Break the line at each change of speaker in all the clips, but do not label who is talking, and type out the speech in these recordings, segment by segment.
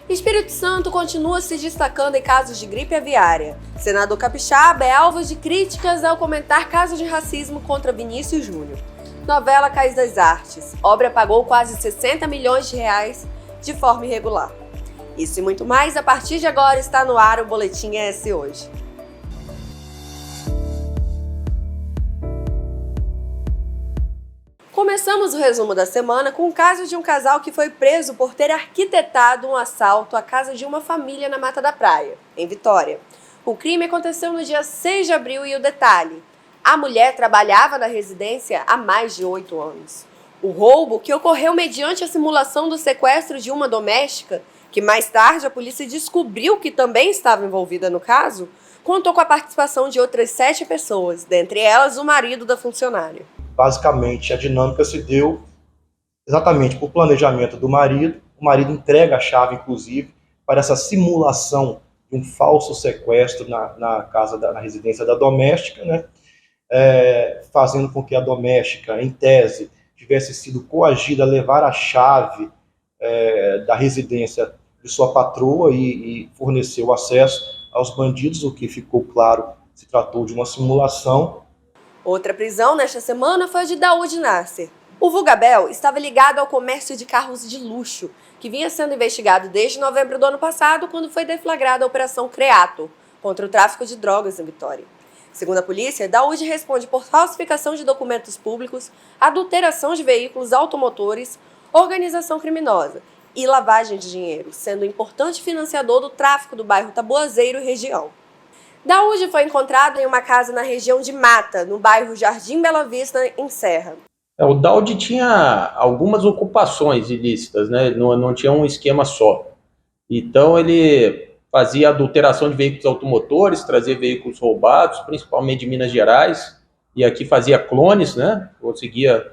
Espírito Santo continua se destacando em casos de gripe aviária. Senador Capixaba é alvo de críticas ao comentar casos de racismo contra Vinícius Júnior. Novela Cais das Artes. Obra pagou quase 60 milhões de reais de forma irregular. Isso e muito mais, a partir de agora está no ar o Boletim ES Hoje. Começamos o resumo da semana com o caso de um casal que foi preso por ter arquitetado um assalto à casa de uma família na Mata da Praia, em Vitória. O crime aconteceu no dia 6 de abril e o detalhe: a mulher trabalhava na residência há mais de 8 anos. O roubo, que ocorreu mediante a simulação do sequestro de uma doméstica, que mais tarde a polícia descobriu que também estava envolvida no caso, contou com a participação de outras 7 pessoas, dentre elas o marido da funcionária.
Basicamente, a dinâmica se deu exatamente por planejamento do marido. O marido entrega a chave, inclusive, para essa simulação de um falso sequestro na residência da doméstica, né? Fazendo com que a doméstica, em tese, tivesse sido coagida a levar a chave da residência de sua patroa e forneceu acesso aos bandidos, o que ficou claro, se tratou de uma simulação.
Outra prisão nesta semana foi a de Daoud Nasser. O Vulgabel estava ligado ao comércio de carros de luxo, que vinha sendo investigado desde novembro do ano passado, quando foi deflagrada a Operação Creato, contra o tráfico de drogas em Vitória. Segundo a polícia, Daoud responde por falsificação de documentos públicos, adulteração de veículos automotores, organização criminosa e lavagem de dinheiro, sendo importante financiador do tráfico do bairro Taboazeiro e região. Daoud foi encontrado em uma casa na região de Mata, no bairro Jardim Bela Vista, em Serra.
O Daoud tinha algumas ocupações ilícitas, né? Não tinha um esquema só. Então ele fazia adulteração de veículos automotores, trazia veículos roubados, principalmente de Minas Gerais, e aqui fazia clones, né? Conseguia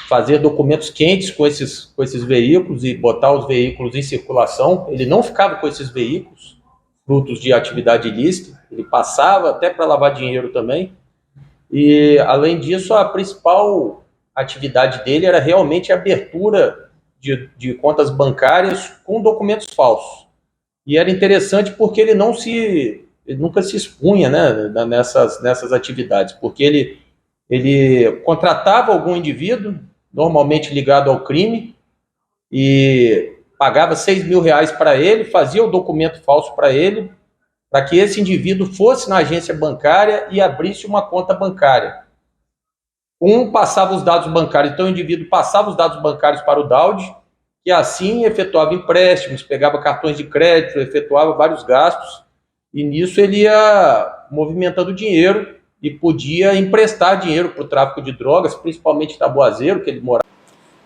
fazer documentos quentes com esses veículos e botar os veículos em circulação. Ele não ficava com esses veículos, frutos de atividade ilícita, ele passava até para lavar dinheiro também, e além disso a principal atividade dele era realmente a abertura de contas bancárias com documentos falsos, e era interessante porque ele nunca se expunha, né, nessas atividades, porque ele contratava algum indivíduo, normalmente ligado ao crime, e pagava 6 mil reais para ele, fazia o documento falso para ele, para que esse indivíduo fosse na agência bancária e abrisse uma conta bancária. Passava os dados bancários, então o indivíduo passava os dados bancários para o Daoud, que assim efetuava empréstimos, pegava cartões de crédito, efetuava vários gastos, e nisso ele ia movimentando dinheiro e podia emprestar dinheiro para o tráfico de drogas, principalmente Taboazeiro, que ele morava.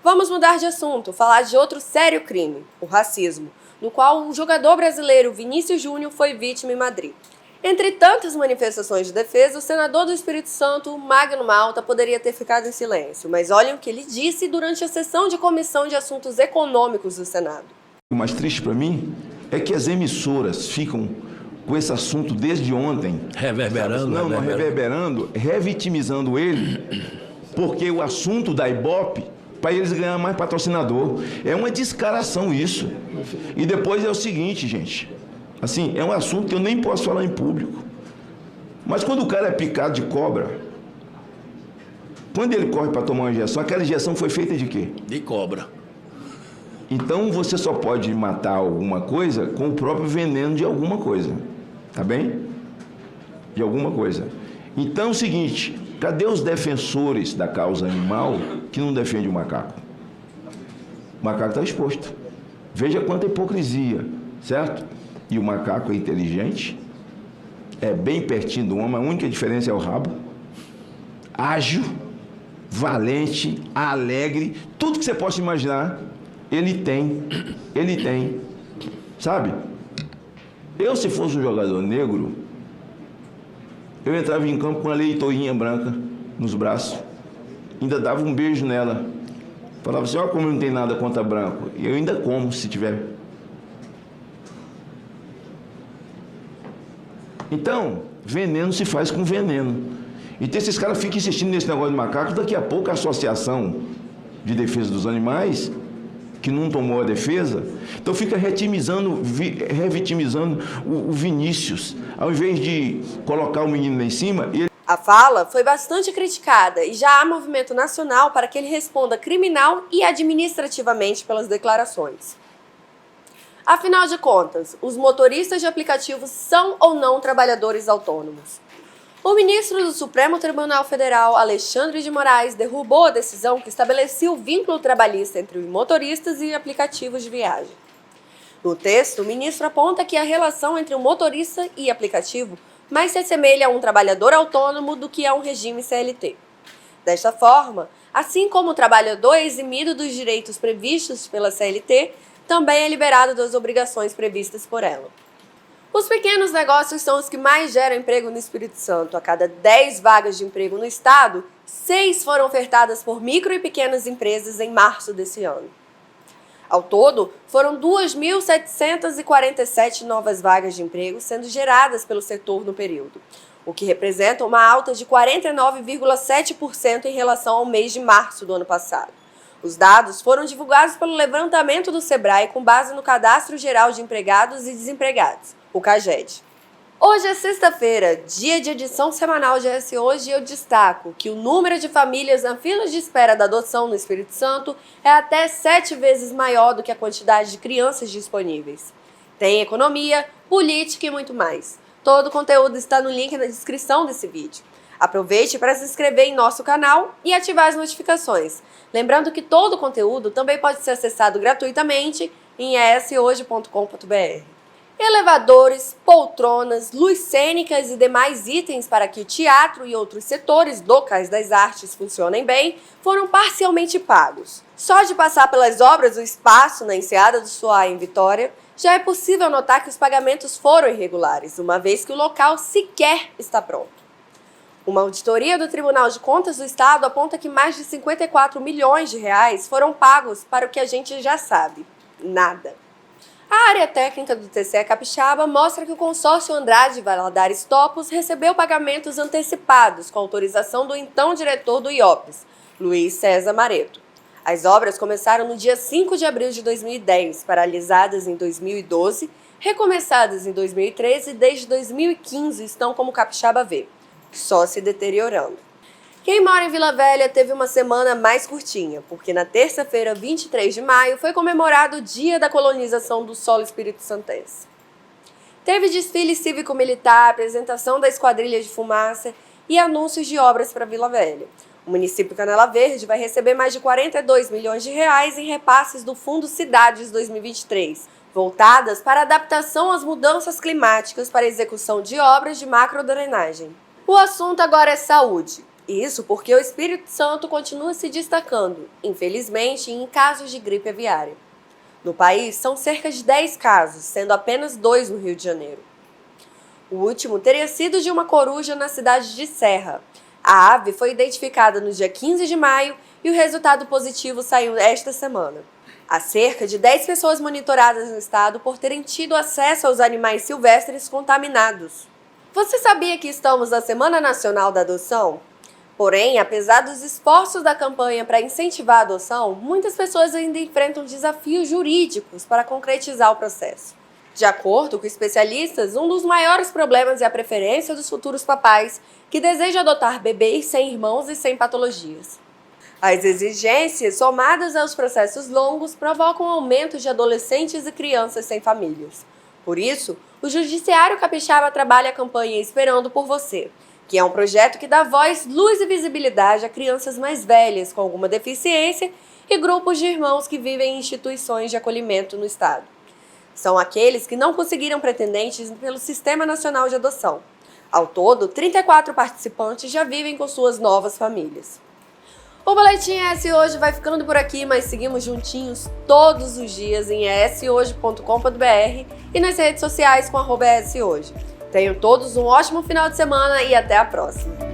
Vamos mudar de assunto, falar de outro sério crime, o racismo, no qual um jogador brasileiro, Vinícius Júnior, foi vítima em Madrid. Entre tantas manifestações de defesa, o senador do Espírito Santo, Magno Malta, poderia ter ficado em silêncio, mas olhem o que ele disse durante a sessão de Comissão de Assuntos Econômicos do Senado.
O mais triste para mim é que as emissoras ficam com esse assunto desde ontem. Reverberando, revitimizando ele, porque o assunto da Ibope, para eles ganhar mais patrocinador. É uma descaração isso. E depois é o seguinte, gente, assim, é um assunto que eu nem posso falar em público. Mas quando o cara é picado de cobra, quando ele corre para tomar uma injeção, aquela injeção foi feita de quê?
De cobra.
Então você só pode matar alguma coisa com o próprio veneno de alguma coisa. Tá bem? De alguma coisa. Então é o seguinte, cadê os defensores da causa animal que não defendem o macaco? O macaco está exposto. Veja quanta hipocrisia, certo? E o macaco é inteligente, é bem pertinho do homem, a única diferença é o rabo. Ágil, valente, alegre, tudo que você possa imaginar, ele tem, sabe? Eu, se fosse um jogador negro, eu entrava em campo com uma leitoinha branca nos braços, ainda dava um beijo nela, falava assim, olha como não tem nada contra branco, e eu ainda como, se tiver. Então, veneno se faz com veneno. Então esses caras ficam insistindo nesse negócio de macaco, daqui a pouco a Associação de Defesa dos Animais, que não tomou a defesa, então fica revitimizando o Vinícius. Ao invés de colocar o menino lá em cima, ele...
A fala foi bastante criticada e já há movimento nacional para que ele responda criminal e administrativamente pelas declarações. Afinal de contas, os motoristas de aplicativos são ou não trabalhadores autônomos? O ministro do Supremo Tribunal Federal, Alexandre de Moraes, derrubou a decisão que estabelecia o vínculo trabalhista entre motoristas e aplicativos de viagem. No texto, o ministro aponta que a relação entre o motorista e aplicativo mais se assemelha a um trabalhador autônomo do que a um regime CLT. Desta forma, assim como o trabalhador é eximido dos direitos previstos pela CLT, também é liberado das obrigações previstas por ela. Os pequenos negócios são os que mais geram emprego no Espírito Santo. A cada 10 vagas de emprego no estado, 6 foram ofertadas por micro e pequenas empresas em março desse ano. Ao todo, foram 2.747 novas vagas de emprego sendo geradas pelo setor no período, o que representa uma alta de 49,7% em relação ao mês de março do ano passado. Os dados foram divulgados pelo levantamento do Sebrae com base no Cadastro Geral de Empregados e Desempregados, o CAGED. Hoje é sexta-feira, dia de edição semanal de ES Hoje, e eu destaco que o número de famílias na fila de espera da adoção no Espírito Santo é até 7 vezes maior do que a quantidade de crianças disponíveis. Tem economia, política e muito mais. Todo o conteúdo está no link na descrição desse vídeo. Aproveite para se inscrever em nosso canal e ativar as notificações. Lembrando que todo o conteúdo também pode ser acessado gratuitamente em eshoje.com.br. Elevadores, poltronas, luz cênicas e demais itens para que o teatro e outros setores do Cais das Artes funcionem bem foram parcialmente pagos. Só de passar pelas obras do espaço na Enseada do Suá em Vitória, já é possível notar que os pagamentos foram irregulares, uma vez que o local sequer está pronto. Uma auditoria do Tribunal de Contas do Estado aponta que mais de 54 milhões de reais foram pagos para o que a gente já sabe: nada. A área técnica do TCE Capixaba mostra que o consórcio Andrade Valadares Topos recebeu pagamentos antecipados com autorização do então diretor do IOPS, Luiz César Mareto. As obras começaram no dia 5 de abril de 2010, paralisadas em 2012, recomeçadas em 2013 e desde 2015 estão como Capixaba vê, só se deteriorando. Quem mora em Vila Velha teve uma semana mais curtinha, porque na terça-feira, 23 de maio, foi comemorado o Dia da Colonização do Solo Espírito Santense. Teve desfile cívico-militar, apresentação da Esquadrilha de Fumaça e anúncios de obras para Vila Velha. O município Canela Verde vai receber mais de 42 milhões de reais em repasses do Fundo Cidades 2023, voltadas para adaptação às mudanças climáticas para execução de obras de macrodrenagem. O assunto agora é saúde. Isso porque o Espírito Santo continua se destacando, infelizmente, em casos de gripe aviária. No país, são cerca de 10 casos, sendo apenas 2 no Rio de Janeiro. O último teria sido de uma coruja na cidade de Serra. A ave foi identificada no dia 15 de maio e o resultado positivo saiu esta semana. Há cerca de 10 pessoas monitoradas no estado por terem tido acesso aos animais silvestres contaminados. Você sabia que estamos na Semana Nacional da Adoção? Porém, apesar dos esforços da campanha para incentivar a adoção, muitas pessoas ainda enfrentam desafios jurídicos para concretizar o processo. De acordo com especialistas, um dos maiores problemas é a preferência dos futuros papais que desejam adotar bebês sem irmãos e sem patologias. As exigências, somadas aos processos longos, provocam um aumento de adolescentes e crianças sem famílias. Por isso, o Judiciário Capixaba trabalha a campanha Esperando por Você, que é um projeto que dá voz, luz e visibilidade a crianças mais velhas com alguma deficiência e grupos de irmãos que vivem em instituições de acolhimento no estado. São aqueles que não conseguiram pretendentes pelo Sistema Nacional de Adoção. Ao todo, 34 participantes já vivem com suas novas famílias. O Boletim ES Hoje vai ficando por aqui, mas seguimos juntinhos todos os dias em eshoje.com.br e nas redes sociais com @eshoje. Tenham todos um ótimo final de semana e até a próxima!